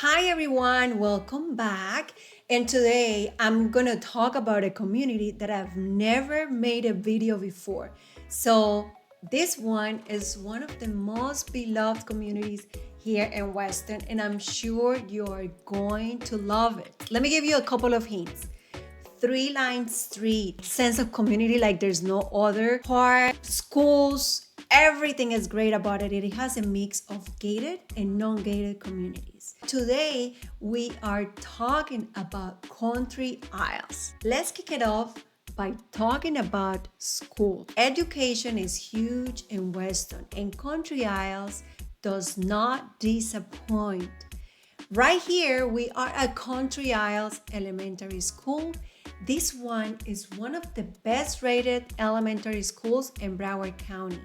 Hi everyone, welcome back. And today I'm gonna talk about a community that I've never made a video before. So, this one is one of the most beloved communities here in Weston, and I'm sure you're going to love it. Let me give you a couple of hints. Three line street, sense of community like there's no other. Park, schools, everything is great about it. It has a mix of gated and non-gated communities. Today, we are talking about Country Isles. Let's kick it off by talking about school. Education is huge in Weston, and Country Isles does not disappoint. Right here, we are at Country Isles Elementary School. This one is one of the best rated elementary schools in Broward County.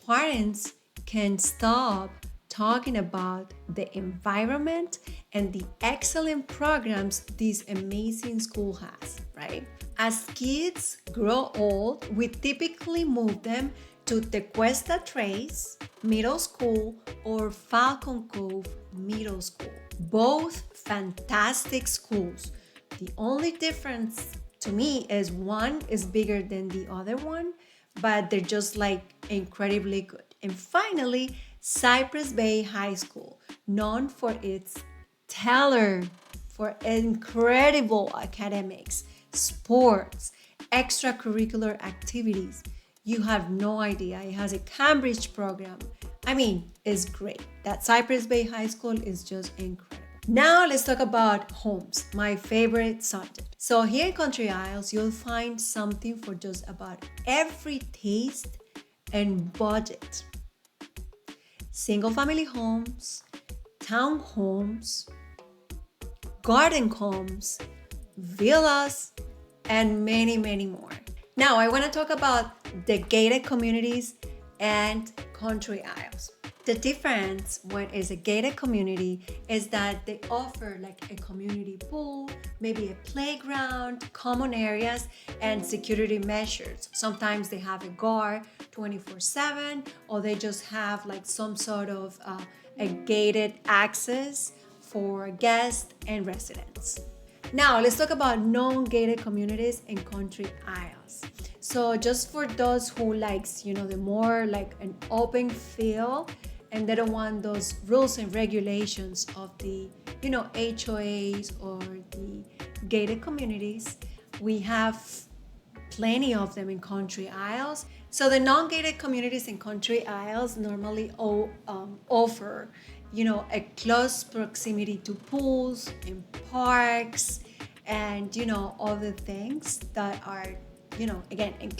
Parents can stop talking about the environment and the excellent programs this amazing school has, right? As kids grow old, we typically move them to Tequesta Trace Middle School or Falcon Cove Middle School. Both fantastic schools. The only difference to me is one is bigger than the other one, but they're just like incredibly good. And finally, Cypress Bay High School, known for its stellar, for incredible academics, sports, extracurricular activities. You have no idea. It has a Cambridge program. I mean, it's great. That Cypress Bay High School is just incredible. Now let's talk about homes, my favorite subject. So here in Country Isles, you'll find something for just about every taste and budget. Single family homes, townhomes, garden homes, villas, and many, many more. Now I want to talk about the gated communities and Country Isles. The difference when it's a gated community is that they offer like a community pool, maybe a playground, common areas, and security measures. Sometimes they have a guard 24/7, or they just have like some sort of a gated access for guests and residents. Now let's talk about non-gated communities in Country Isles. So just for those who likes, the more like an open feel, and they don't want those rules and regulations of the, HOAs or the gated communities, we have plenty of them in Country Isles. So the non-gated communities in Country Isles normally offer, a close proximity to pools and parks and, other things that are, again, in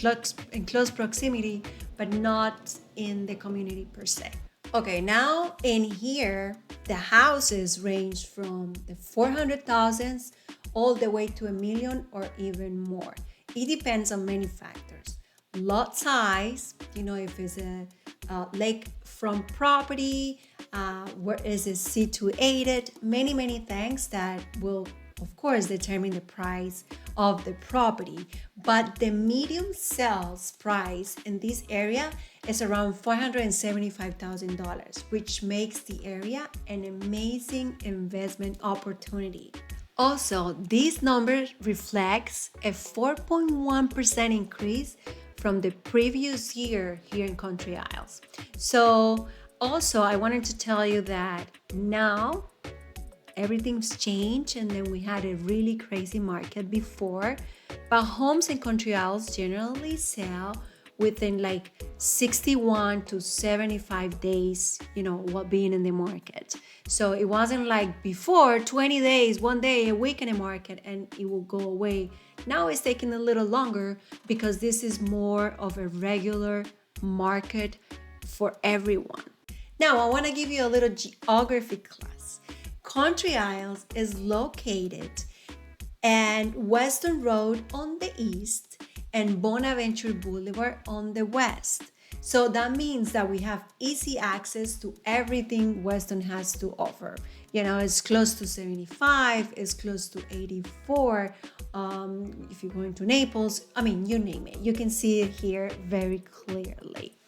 close proximity, but not in the community per se. Okay, now in here, the houses range from the 400,000s all the way to 1 million or even more. It depends on many factors. Lot size, if it's a lakefront property, where is it situated, many things that will, of course, determine the price of the property. But the medium sales price in this area is around $475,000, which makes the area an amazing investment opportunity. Also, this number reflects a 4.1% increase from the previous year here in Country Isles. So also, I wanted to tell you that now everything's changed, and then we had a really crazy market before, but homes in Country Isles generally sell within like 61 to 75 days, while being in the market. So it wasn't like before 20 days, 1 day, a week in the market, and it will go away. Now it's taking a little longer because this is more of a regular market for everyone. Now I want to give you a little geography class. Country Isles is located and Weston Road on the east and Bonaventure Boulevard on the west. So that means that we have easy access to everything Weston has to offer. It's close to 75, it's close to 84. If you're going to Naples, you name it. You can see it here very clearly.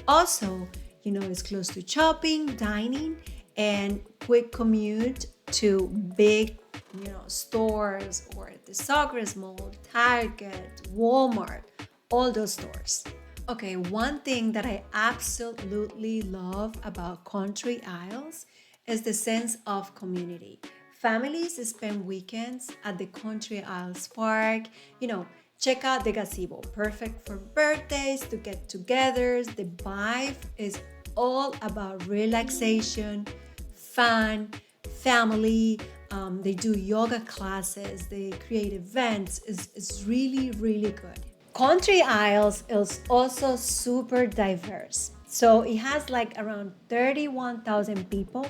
Also, it's close to shopping, dining, and quick commute to big, stores or the Soccer's Mall, Target, Walmart, all those stores. Okay, one thing that I absolutely love about Country Isles is the sense of community. Families spend weekends at the Country Isles Park, you know, check out the gazebo, perfect for birthdays, to get togethers. The vibe is all about relaxation, fun, family. They do yoga classes, they create events. It's really, really good. Country Isles is also super diverse. So it has like around 31,000 people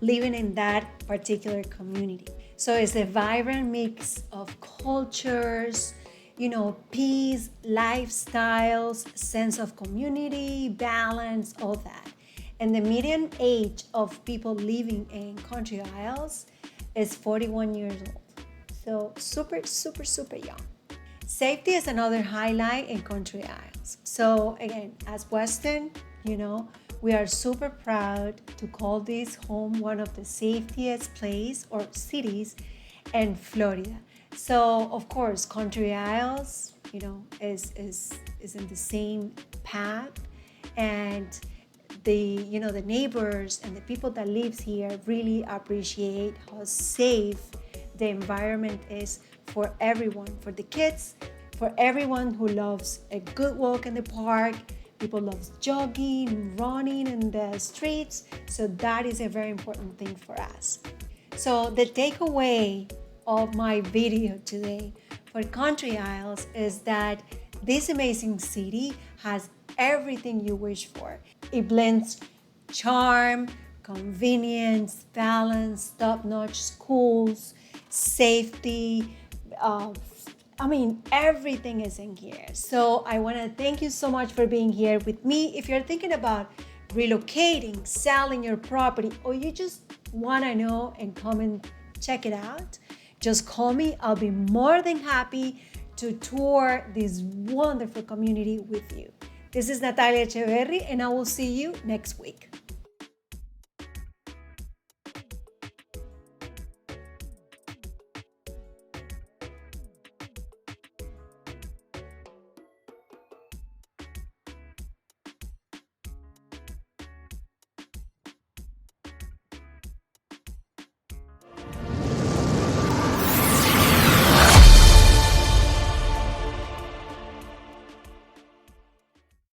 living in that particular community. So it's a vibrant mix of cultures, peace, lifestyles, sense of community, balance, all that. And the median age of people living in Country Isles is 41 years old. So super, super, super young. Safety is another highlight in Country Isles. So again, as Weston, we are super proud to call this home one of the safest place or cities in Florida. So of course, Country Isles, is in the same path, and the neighbors and the people that lives here really appreciate how safe the environment is for everyone, for the kids, for everyone who loves a good walk in the park. People love jogging, running in the streets. So that is a very important thing for us. So the takeaway of my video today for Country Isles is that this amazing city has everything you wish for. It blends charm, convenience, balance, top-notch schools, safety. Everything is in here. So I want to thank you so much for being here with me. If you're thinking about relocating, selling your property, or you just want to know and come and check it out, just call me. I'll be more than happy to tour this wonderful community with you. This is Natalia Echeverri, and I will see you next week.